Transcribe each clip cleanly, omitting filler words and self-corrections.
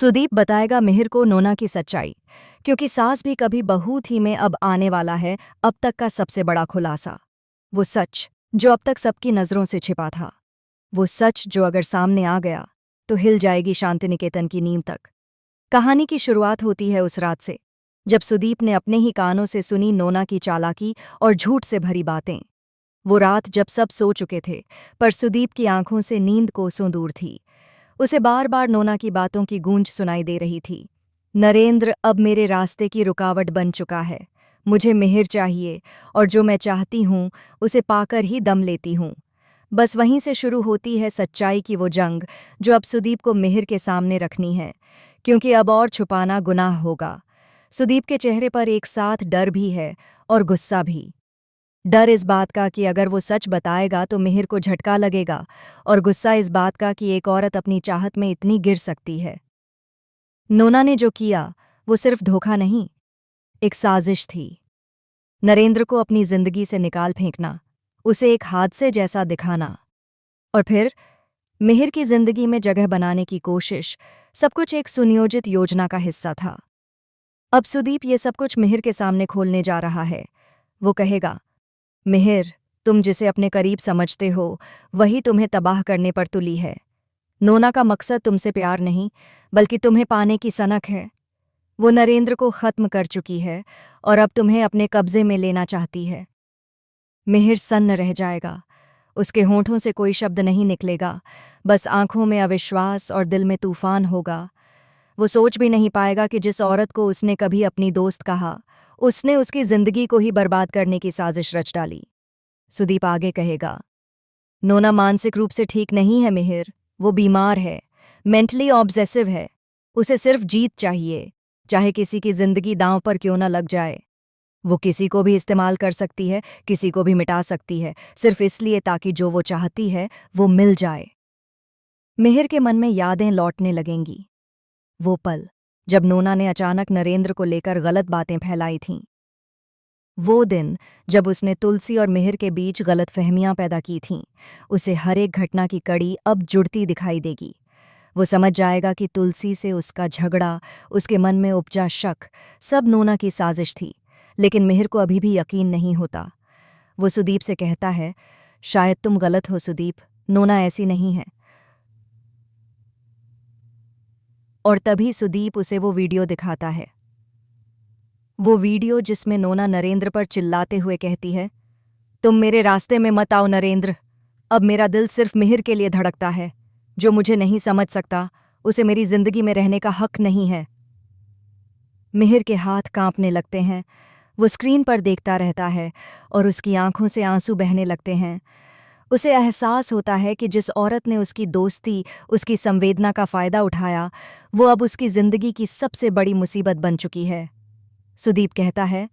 सुदीप बताएगा मिहिर को नोना की सच्चाई, क्योंकि सास भी कभी बहू थी में अब आने वाला है अब तक का सबसे बड़ा खुलासा। वो सच जो अब तक सबकी नजरों से छिपा था, वो सच जो अगर सामने आ गया तो हिल जाएगी शांति निकेतन की नींव तक। कहानी की शुरुआत होती है उस रात से जब सुदीप ने अपने ही कानों से सुनी नोना की चालाकी और झूठ से भरी बातें। वो रात जब सब सो चुके थे, पर सुदीप की आंखों से नींद कोसों दूर थी। उसे बार बार नोना की बातों की गूंज सुनाई दे रही थी। नरेंद्र अब मेरे रास्ते की रुकावट बन चुका है। मुझे मिहिर चाहिए और जो मैं चाहती हूँ उसे पाकर ही दम लेती हूँ। बस वहीं से शुरू होती है सच्चाई की वो जंग जो अब सुदीप को मिहिर के सामने रखनी है, क्योंकि अब और छुपाना गुनाह होगा। सुदीप के चेहरे पर एक साथ डर भी है और गुस्सा भी। डर इस बात का कि अगर वो सच बताएगा तो मिहिर को झटका लगेगा, और गुस्सा इस बात का कि एक औरत अपनी चाहत में इतनी गिर सकती है। नोना ने जो किया वो सिर्फ धोखा नहीं, एक साजिश थी। नरेंद्र को अपनी जिंदगी से निकाल फेंकना, उसे एक हादसे जैसा दिखाना, और फिर मिहिर की जिंदगी में जगह बनाने की कोशिश, सब कुछ एक सुनियोजित योजना का हिस्सा था। अब सुदीप ये सब कुछ मिहिर के सामने खोलने जा रहा है। वो कहेगा, मिहिर, तुम जिसे अपने करीब समझते हो वही तुम्हें तबाह करने पर तुली है। नोना का मकसद तुमसे प्यार नहीं, बल्कि तुम्हें पाने की सनक है। वो नरेंद्र को खत्म कर चुकी है और अब तुम्हें अपने कब्जे में लेना चाहती है। मिहिर सन्न रह जाएगा। उसके होंठों से कोई शब्द नहीं निकलेगा, बस आंखों में अविश्वास और दिल में तूफान होगा। वो सोच भी नहीं पाएगा कि जिस औरत को उसने कभी अपनी दोस्त कहा, उसने उसकी जिंदगी को ही बर्बाद करने की साजिश रच डाली। सुदीप आगे कहेगा, नोना मानसिक रूप से ठीक नहीं है मिहिर, वो बीमार है, मेंटली ऑब्सेसिव है। उसे सिर्फ जीत चाहिए, चाहे किसी की जिंदगी दांव पर क्यों न लग जाए। वो किसी को भी इस्तेमाल कर सकती है, किसी को भी मिटा सकती है, सिर्फ इसलिए ताकि जो वो चाहती है वो मिल जाए। मिहिर के मन में यादें लौटने लगेंगी। वो पल जब नोना ने अचानक नरेंद्र को लेकर गलत बातें फैलाई थीं। वो दिन जब उसने तुलसी और मिहिर के बीच गलतफहमियां पैदा की थीं। उसे हर एक घटना की कड़ी अब जुड़ती दिखाई देगी। वो समझ जाएगा कि तुलसी से उसका झगड़ा, उसके मन में उपजा शक, सब नोना की साजिश थी। लेकिन मिहिर को अभी भी यकीन नहीं होता। वो सुदीप से कहता है, शायद तुम गलत हो सुदीप, नोना ऐसी नहीं है। और तभी सुदीप उसे वो वीडियो दिखाता है। वो वीडियो जिसमें नोना नरेंद्र पर चिल्लाते हुए कहती है, तुम मेरे रास्ते में मत आओ नरेंद्र, अब मेरा दिल सिर्फ मिहिर के लिए धड़कता है। जो मुझे नहीं समझ सकता उसे मेरी जिंदगी में रहने का हक नहीं है। मिहिर के हाथ कांपने लगते हैं। वो स्क्रीन पर देखता रहता है और उसकी आंखों से आंसू बहने लगते हैं। उसे एहसास होता है कि जिस औरत ने उसकी दोस्ती, उसकी संवेदना का फायदा उठाया, वो अब उसकी जिंदगी की सबसे बड़ी मुसीबत बन चुकी है। सुदीप कहता है,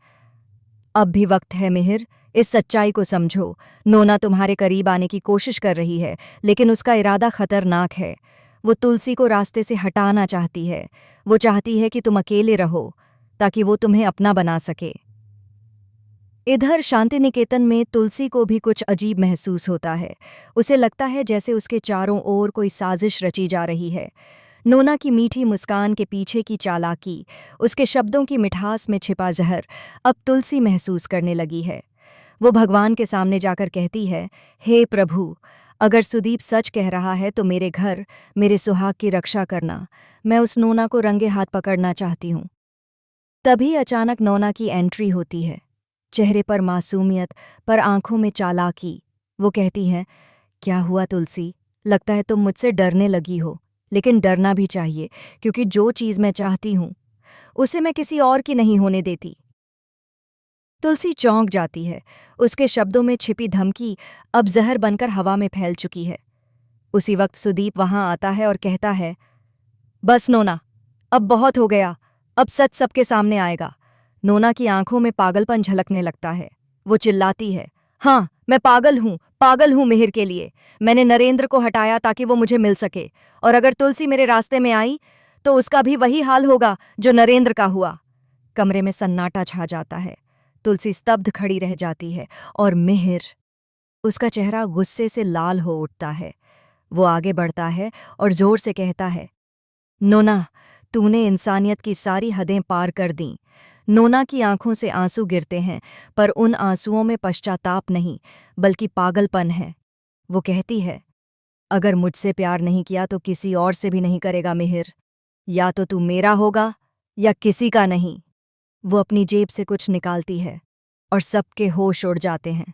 अब भी वक्त है मिहिर, इस सच्चाई को समझो। नोना तुम्हारे करीब आने की कोशिश कर रही है, लेकिन उसका इरादा खतरनाक है। वो तुलसी को रास्ते से हटाना चाहती है। वो चाहती है कि तुम अकेले रहो, ताकि वो तुम्हें अपना बना सके। इधर शांति निकेतन में तुलसी को भी कुछ अजीब महसूस होता है। उसे लगता है जैसे उसके चारों ओर कोई साजिश रची जा रही है। नोना की मीठी मुस्कान के पीछे की चालाकी, उसके शब्दों की मिठास में छिपा जहर अब तुलसी महसूस करने लगी है। वो भगवान के सामने जाकर कहती है, हे प्रभु, अगर सुदीप सच कह रहा है तो मेरे घर, मेरे सुहाग की रक्षा करना। मैं उस नोना को रंगे हाथ पकड़ना चाहती हूँ। तभी अचानक नोना की एंट्री होती है। चेहरे पर मासूमियत, पर आंखों में चालाकी। वो कहती है, क्या हुआ तुलसी, लगता है तुम मुझसे डरने लगी हो। लेकिन डरना भी चाहिए, क्योंकि जो चीज़ मैं चाहती हूँ उसे मैं किसी और की नहीं होने देती। तुलसी चौंक जाती है। उसके शब्दों में छिपी धमकी अब जहर बनकर हवा में फैल चुकी है। उसी वक्त सुदीप वहां आता है और कहता है, बस नोना, अब बहुत हो गया, अब सच सबके सामने आएगा। नोना की आंखों में पागलपन झलकने लगता है। वो चिल्लाती है, हाँ, मैं पागल हूँ मिहिर के लिए। मैंने नरेंद्र को हटाया ताकि वो मुझे मिल सके, और अगर तुलसी मेरे रास्ते में आई तो उसका भी वही हाल होगा जो नरेंद्र का हुआ। कमरे में सन्नाटा छा जाता है। तुलसी स्तब्ध खड़ी रह जाती है, और मिहिर, उसका चेहरा गुस्से से लाल हो उठता है। वो आगे बढ़ता है और जोर से कहता है, नोना, तूने इंसानियत की सारी हदें पार कर दीं। नोना की आंखों से आंसू गिरते हैं, पर उन आंसुओं में पश्चाताप नहीं, बल्कि पागलपन है। वो कहती है, अगर मुझसे प्यार नहीं किया तो किसी और से भी नहीं करेगा मिहिर। या तो तू मेरा होगा या किसी का नहीं। वो अपनी जेब से कुछ निकालती है और सबके होश उड़ जाते हैं।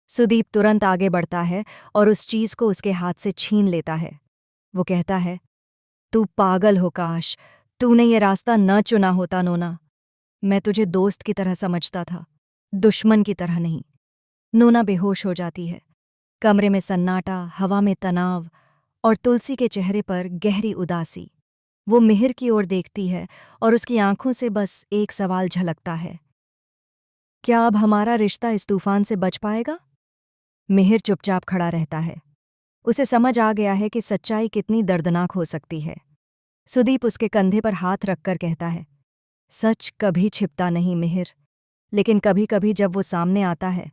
सुदीप तुरंत आगे बढ़ता है और उस चीज को उसके हाथ से छीन लेता है। वो कहता है, तू पागल हो काश, तूने ये रास्ता न चुना होता नोना। मैं तुझे दोस्त की तरह समझता था, दुश्मन की तरह नहीं। नोना बेहोश हो जाती है। कमरे में सन्नाटा, हवा में तनाव और तुलसी के चेहरे पर गहरी उदासी। वो मिहिर की ओर देखती है और उसकी आंखों से बस एक सवाल झलकता है, क्या अब हमारा रिश्ता इस तूफान से बच पाएगा? मिहिर चुपचाप खड़ा रहता है। उसे समझ आ गया है कि सच्चाई कितनी दर्दनाक हो सकती है। सुदीप उसके कंधे पर हाथ रखकर कहता है, सच कभी छिपता नहीं मिहिर, लेकिन कभी कभी जब वो सामने आता है